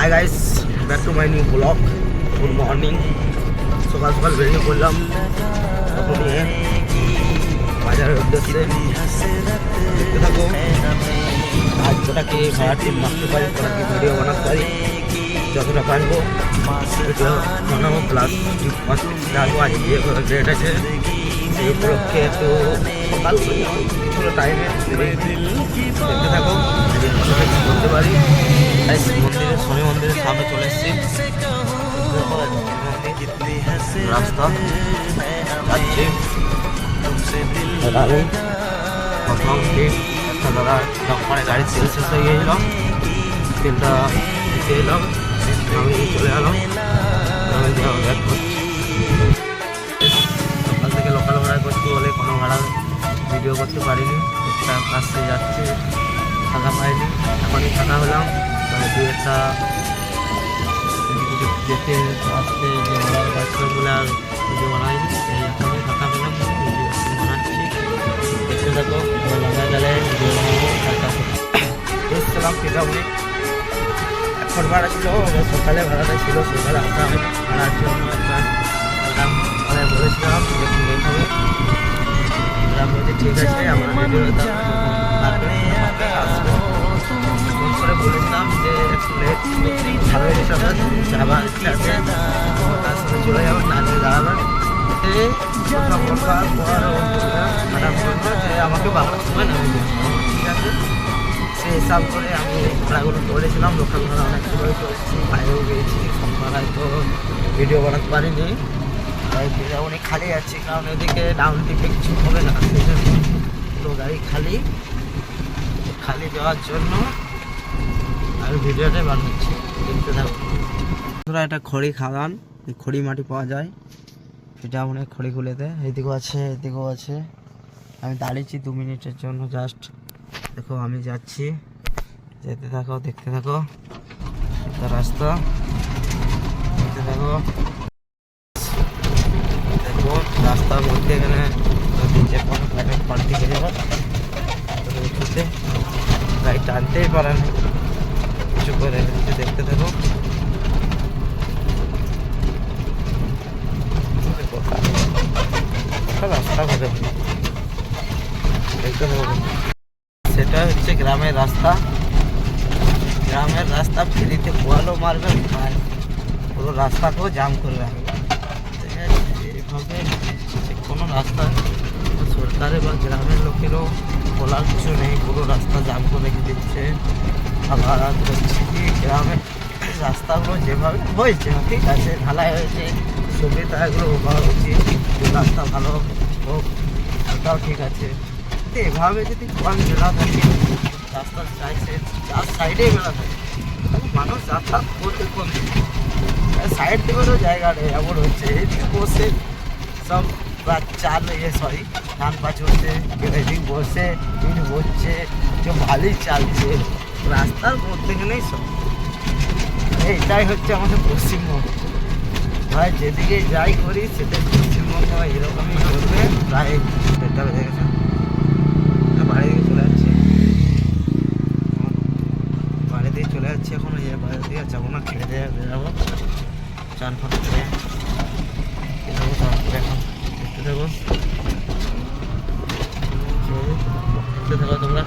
Hi guys, back to my new blog. Good morning. সকাল সকাল বেরিয়ে পড়লাম অটো নিয়ে বাজারের উদ্দেশ্যে। দেখতে থাকো আজ ওটাকে ভাড়া টিম মারতে পারি, ওটাকে ভিডিও বানাতে পারি, যতটা পারবো ভিডিও বানাবো। প্লাস যাবো আজ বিয়ে করে ডেট আছে, সেই উপলক্ষে একটু সকাল কিছুটা টাইমে দেখতে থাকো করতে পারি। মন্দিরের শনি মন্দিরের সামনে চলে এসেছি। রাস্তা যাচ্ছি প্রথম ঠিক একটা দাদা ডম্পারে গাড়ি তেল শেষ হয়ে গিয়েছিলাম, তেলটা দিতে এলাম, আমি চলে এলাম। সকাল থেকে লোকাল ভাড়া করছি বলে কোনো ভাড়া ভিডিও করতে পারিনি। একটা কাজে যাচ্ছে, থাকা পাইনি, এখনই থাকা হলাম। দু একটা যেতে আসতে যে ভাড়ার কাজটা বলে আর ভিডিও বানাইনি, এই এখনই থাকা পেলাম, ভিডিও বানাচ্ছি। দেখতে থাকো, লাগা গেলে ভিডিও বানাবো। এসেছিলাম পিঠাপুরি, এখন ভাড়া ছিল, সকালে ভাড়াটা ছিল, সকালে আসা হয়নি। ভাড়ার জন্য একটা বলেছিলাম দেখুন এইভাবে বলছে ঠিক আছে আমার ভিডিওটা আসবো। ফোন করে বলেছিলাম যে লেট ভালো হিসাবে যাবার ইচ্ছা আছে, তার সাথে চলে যাবেন, না নিয়ে দাঁড়াবেন। কথা বলবার পর ম্যাডাম বললো যে আমাকে বাবার সময় নামিয়ে দেবেন। ঠিক আছে, সে হিসাব করে আমি ভাড়াগুলো করেছিলাম। লোকাল ভাড়া অনেক সময় করেছি, বাইরেও গিয়েছি, কম ভাড়ায় তো ভিডিও বানাতে পারিনি। তাই অনেক খালি যাচ্ছি, কারণ এদিকে ডাউন টিপে কিছু হবে না, সেই জন্য পুরো গাড়ি খালি দেওয়ার জন্য আমি ভিডিওটাই বানাচ্ছি। দেখতে থাকো। এটা খড়ি খাদান, এই খড়ি মাটি পাওয়া যায়, এটা অনেক খড়ি খুলেতে। এদিকেও আছে, এদিকেও আছে। আমি দাঁড়িয়েছি 2 মিনিটের জন্য জাস্ট। দেখো আমি যাচ্ছি, যেতে থাকো, দেখতে থাকো একটা রাস্তা, দেখতে থাকো। দেখো রাস্তার মধ্যে এখানে যে কোনো প্যাকেট পাল্টি হয়ে যাবে, উঠতে গাড়ি টানতেই পারে না কিছু করে। দেখতে থাকো, রাস্তা করে দেখতে থাকো। সেটা হচ্ছে গ্রামের রাস্তা। গ্রামের রাস্তা ফ্রিতে পোয়ালো মারবে, পুরো রাস্তাকেও জাম করে রাখবে। এইভাবে কোনো রাস্তা সরকারের বা গ্রামের লোকেরও বলার কিছু নেই, পুরো রাস্তা জাম করে রেখে দিচ্ছে। আবার হচ্ছে কি গ্রামের রাস্তাগুলো যেভাবে হয়েছে ঠিক আছে, ঢালাই হয়েছে, সুবিধাগুলো হওয়া উচিত, রাস্তা ভালো হোক, ওটাও ঠিক আছে। কিন্তু এভাবে যদি কোন মেলা থাকে, রাস্তার চার সাইডেই মেলা থাকে, মানুষ যাতায়াত করতে কমে, সাইড দেওয়ারও জায়গা নেই। এমন হচ্ছে এইদিকে বসে সব ধান পাচ হচ্ছে, কেউ এদিক বসে ইট বসছে, কেউ ভালোই চালছে, রাস্তার মধ্যেখানেই সব। এইটাই হচ্ছে আমাদের পশ্চিমবঙ্গ। ভাই যেদিকে যাই করি সেটা পশ্চিমবঙ্গ এরকমই করবে। প্রায় এটা বেড়ে গেছে, বাড়ি দিকে চলে যাচ্ছি, বাড়ি দিয়ে চলে যাচ্ছি। এখন বাড়ি দিয়ে যাবো না, খেলে দিয়ে বেরোবো, চান ফান করে দেবো, তারপরে এখন দেখতে দেবো। দেখতে থাকো তোমরা।